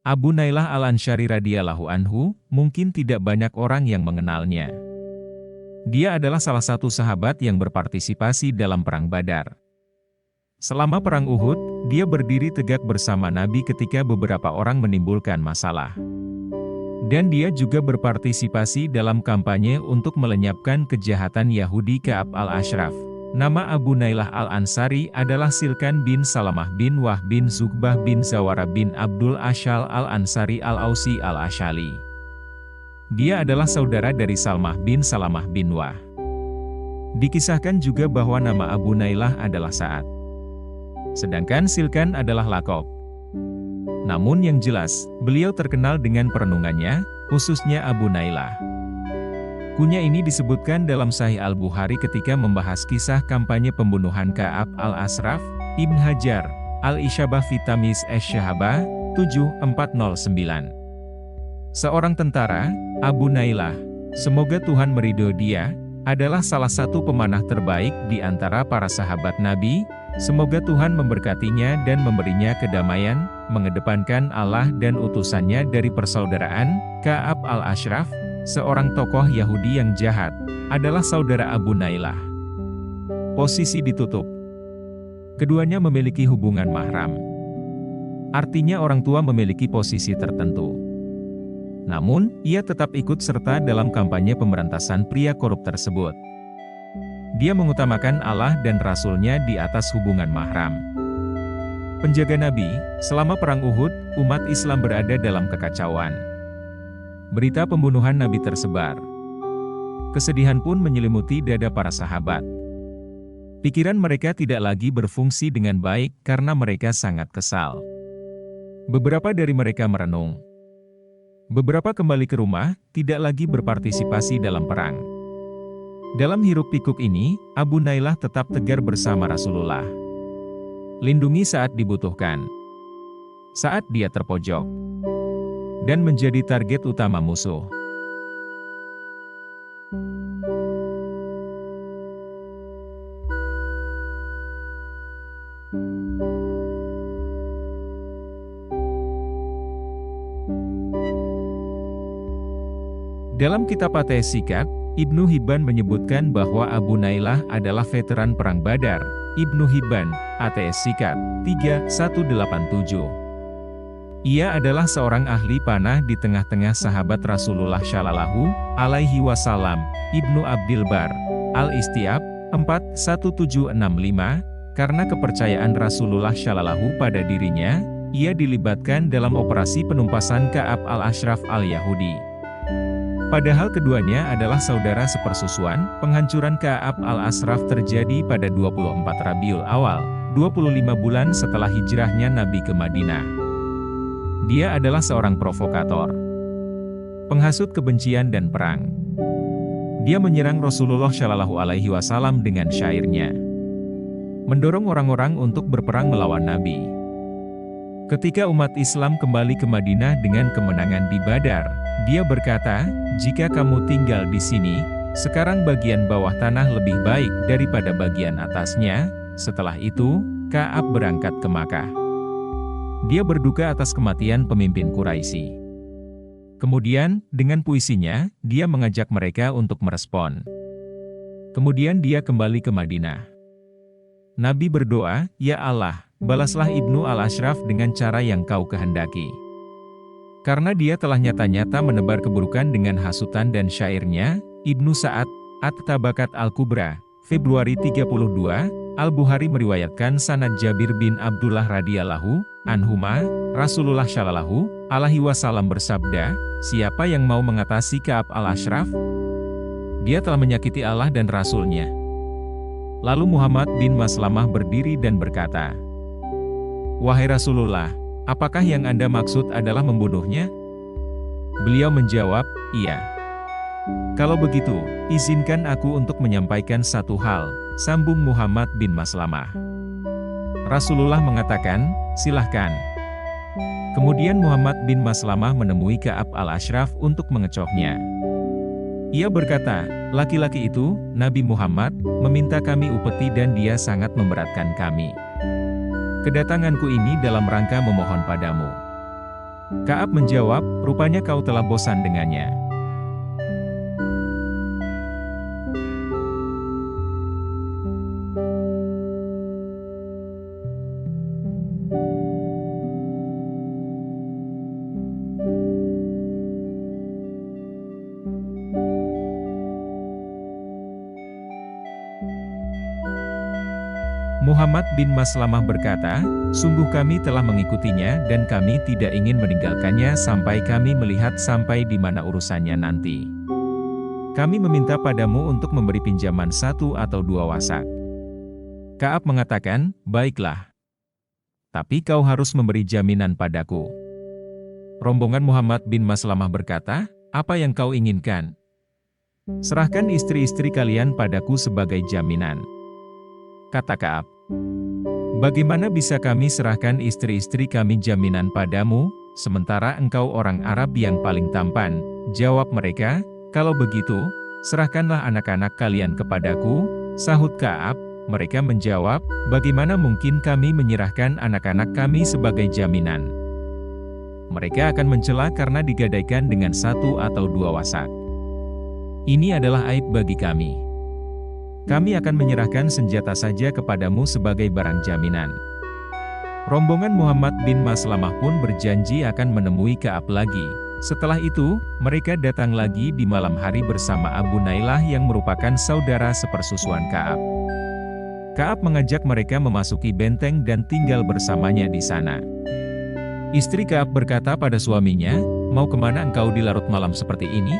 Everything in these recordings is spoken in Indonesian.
Abu Nailah Al-Ansyari radhiyallahu anhu, mungkin tidak banyak orang yang mengenalnya. Dia adalah salah satu sahabat yang berpartisipasi dalam Perang Badar. Selama Perang Uhud, dia berdiri tegak bersama Nabi ketika beberapa orang menimbulkan masalah. Dan dia juga berpartisipasi dalam kampanye untuk melenyapkan kejahatan Yahudi Ka'ab al-Ashraf. Nama Abu Nailah Al-Ansari adalah Silkan bin Salamah bin Wah bin Zugbah bin Zawara bin Abdul Ashal Al-Ansari Al-Ausi Al-Ashali. Dia adalah saudara dari Salmah bin Salamah bin Wah. Dikisahkan juga bahwa nama Abu Nailah adalah Sa'ad. Sedangkan Silkan adalah Lakob. Namun yang jelas, beliau terkenal dengan perenungannya, khususnya Abu Nailah. Kunya ini disebutkan dalam Sahih Al-Bukhari ketika membahas kisah kampanye pembunuhan Ka'ab al-Ashraf, Ibn Hajar, Al-Isyabah Vitamis Esh-Shahabah, 7409. Seorang tentara, Abu Nailah, semoga Tuhan meridhoi dia, adalah salah satu pemanah terbaik di antara para sahabat Nabi. Semoga Tuhan memberkatinya dan memberinya kedamaian, mengedepankan Allah dan utusannya dari persaudaraan. Ka'ab al-Ashraf, seorang tokoh Yahudi yang jahat, adalah saudara Abu Nailah. Posisi ditutup. Keduanya memiliki hubungan mahram. Artinya orang tua memiliki posisi tertentu. Namun, ia tetap ikut serta dalam kampanye pemberantasan pria korup tersebut. Dia mengutamakan Allah dan Rasul-Nya di atas hubungan mahram. Penjaga Nabi, selama Perang Uhud, umat Islam berada dalam kekacauan. Berita pembunuhan Nabi tersebar. Kesedihan pun menyelimuti dada para sahabat. Pikiran mereka tidak lagi berfungsi dengan baik karena mereka sangat kesal. Beberapa dari mereka merenung. Beberapa kembali ke rumah, tidak lagi berpartisipasi dalam perang. Dalam hiruk-pikuk ini, Abu Nailah tetap tegar bersama Rasulullah. Lindungi saat dibutuhkan. Saat dia terpojok. Dan menjadi target utama musuh. Dalam kitab At-Sikak, Ibnu Hibban menyebutkan bahwa Abu Nailah adalah veteran Perang Badar. Ibnu Hibban, At-Sikak, 3187. Ia adalah seorang ahli panah di tengah-tengah sahabat Rasulullah Shallallahu Alaihi Wasallam. Ibnu Abdil Bar, Al-Istiab, 41765, karena kepercayaan Rasulullah Shallallahu pada dirinya, ia dilibatkan dalam operasi penumpasan Ka'ab al-Ashraf al-Yahudi. Padahal keduanya adalah saudara sepersusuan. Penghancuran Ka'ab al-Ashraf terjadi pada 24 Rabiul Awal, 25 bulan setelah hijrahnya Nabi ke Madinah. Dia adalah seorang provokator, penghasut kebencian dan perang. Dia menyerang Rasulullah Shallallahu Alaihi Wasallam dengan syairnya, mendorong orang-orang untuk berperang melawan Nabi. Ketika umat Islam kembali ke Madinah dengan kemenangan di Badar, dia berkata, "Jika kamu tinggal di sini, sekarang bagian bawah tanah lebih baik daripada bagian atasnya." Setelah itu, Ka'ab berangkat ke Makkah. Dia berduka atas kematian pemimpin Quraisy. Kemudian, dengan puisinya, dia mengajak mereka untuk merespon. Kemudian dia kembali ke Madinah. Nabi berdoa, "Ya Allah, balaslah Ibnu al-Ashraf dengan cara yang kau kehendaki. Karena dia telah nyata-nyata menebar keburukan dengan hasutan dan syairnya." Ibnu Sa'ad, At-Tabakat Al-Kubra, Februari 32, Al-Bukhari meriwayatkan sanad Jabir bin Abdullah radhiyallahu anhuma, Rasulullah Shallallahu Alaihi Wasallam bersabda, "Siapa yang mau mengatasi Ka'ab al-Ashraf? Dia telah menyakiti Allah dan Rasul-Nya." Lalu Muhammad bin Maslamah berdiri dan berkata, "Wahai Rasulullah, apakah yang Anda maksud adalah membunuhnya?" Beliau menjawab, "Iya." "Kalau begitu, izinkan aku untuk menyampaikan satu hal," sambung Muhammad bin Maslamah. Rasulullah mengatakan, "Silahkan." Kemudian Muhammad bin Maslamah menemui Ka'ab al-Ashraf untuk mengecohnya. Ia berkata, "Laki-laki itu, Nabi Muhammad, meminta kami upeti dan dia sangat memberatkan kami. Kedatanganku ini dalam rangka memohon padamu. Ka'ab menjawab, rupanya kau telah bosan dengannya. Muhammad bin Maslamah berkata, sungguh kami telah mengikutinya dan kami tidak ingin meninggalkannya sampai kami melihat sampai di mana urusannya nanti. Kami meminta padamu untuk memberi pinjaman 1 atau 2 wasak. Ka'ab mengatakan, baiklah. Tapi kau harus memberi jaminan padaku. Rombongan Muhammad bin Maslamah berkata, apa yang kau inginkan? Serahkan istri-istri kalian padaku sebagai jaminan. Kata Ka'ab, bagaimana bisa kami serahkan istri-istri kami jaminan padamu, sementara engkau orang Arab yang paling tampan? Jawab mereka, kalau begitu, serahkanlah anak-anak kalian kepadaku, sahut Ka'ab. Mereka menjawab, bagaimana mungkin kami menyerahkan anak-anak kami sebagai jaminan? Mereka akan mencela karena digadaikan dengan 1 atau 2 wasak. Ini adalah aib bagi kami. Kami akan menyerahkan senjata saja kepadamu sebagai barang jaminan. Rombongan Muhammad bin Maslamah pun berjanji akan menemui Ka'ab lagi. Setelah itu, mereka datang lagi di malam hari bersama Abu Nailah yang merupakan saudara sepersusuan Ka'ab. Ka'ab mengajak mereka memasuki benteng dan tinggal bersamanya di sana. Istri Ka'ab berkata pada suaminya, mau kemana engkau di larut malam seperti ini?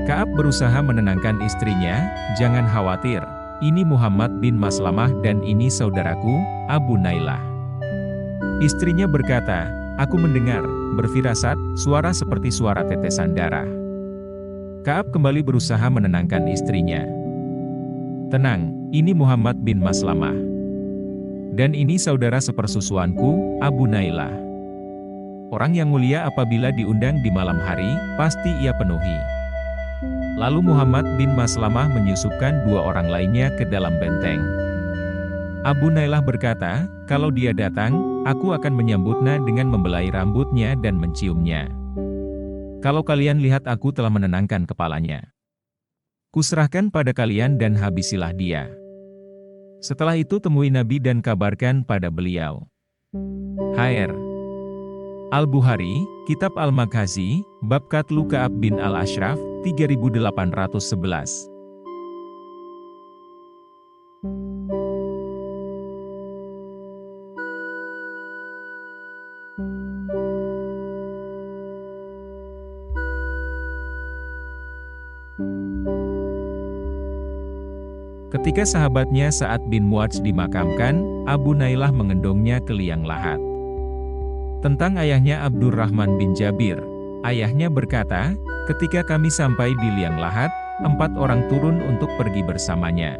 Ka'ab berusaha menenangkan istrinya, jangan khawatir, ini Muhammad bin Maslamah dan ini saudaraku, Abu Nailah. Istrinya berkata, aku mendengar, berfirasat, suara seperti suara tetesan darah. Ka'ab kembali berusaha menenangkan istrinya. Tenang, ini Muhammad bin Maslamah. Dan ini saudara sepersusuanku, Abu Nailah. Orang yang mulia apabila diundang di malam hari, pasti ia penuhi. Lalu Muhammad bin Maslamah menyusupkan 2 orang lainnya ke dalam benteng. Abu Nailah berkata, kalau dia datang, aku akan menyambutnya dengan membelai rambutnya dan menciumnya. Kalau kalian lihat aku telah menenangkan kepalanya. Kuserahkan pada kalian dan habisilah dia. Setelah itu temui Nabi dan kabarkan pada beliau. Hr. Al-Bukhari, Kitab Al-Maghazi, Bab Qatlu Ka'ab bin Al-Ashraf, 3811. Ketika sahabatnya Sa'ad bin Mu'adz dimakamkan, Abu Nailah mengendongnya ke liang lahat. Tentang ayahnya Abdurrahman bin Jabir, ayahnya berkata, ketika kami sampai di liang lahat, 4 orang turun untuk pergi bersamanya.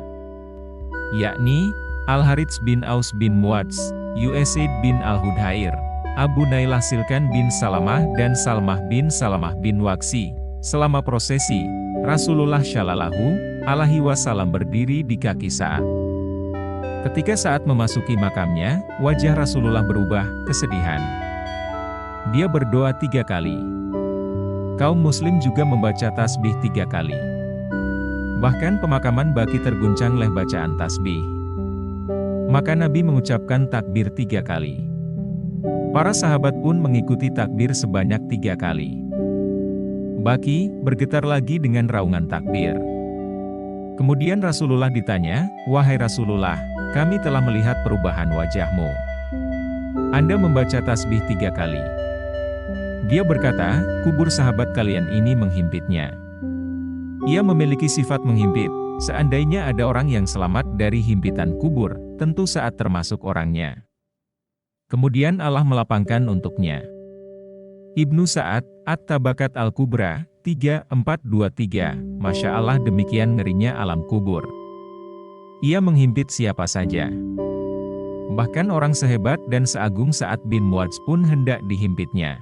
Yakni, Al-Harits bin Aus bin Mu'adz, Usaid bin Al-Hudhair, Abu Nailah Silkan bin Salamah dan Salmah bin Salamah bin Waqsi. Selama prosesi, Rasulullah Shallallahu Alaihi Wasallam berdiri di kaki Sa'ad. Ketika Sa'ad memasuki makamnya, wajah Rasulullah berubah, kesedihan. Dia berdoa 3 kali. Kaum muslim juga membaca tasbih 3 kali. Bahkan pemakaman Baqi terguncang oleh bacaan tasbih. Maka Nabi mengucapkan takbir 3 kali. Para sahabat pun mengikuti takbir sebanyak 3 kali. Baqi bergetar lagi dengan raungan takbir. Kemudian Rasulullah ditanya, wahai Rasulullah, kami telah melihat perubahan wajahmu. Anda membaca tasbih 3 kali. Dia berkata, kubur sahabat kalian ini menghimpitnya. Ia memiliki sifat menghimpit, seandainya ada orang yang selamat dari himpitan kubur, tentu Sa'ad termasuk orangnya. Kemudian Allah melapangkan untuknya. Ibnu Sa'ad, At-Tabakat Al-Kubra, 3423, Masya Allah demikian ngerinya alam kubur. Ia menghimpit siapa saja. Bahkan orang sehebat dan seagung Sa'ad bin Mu'adz pun hendak dihimpitnya.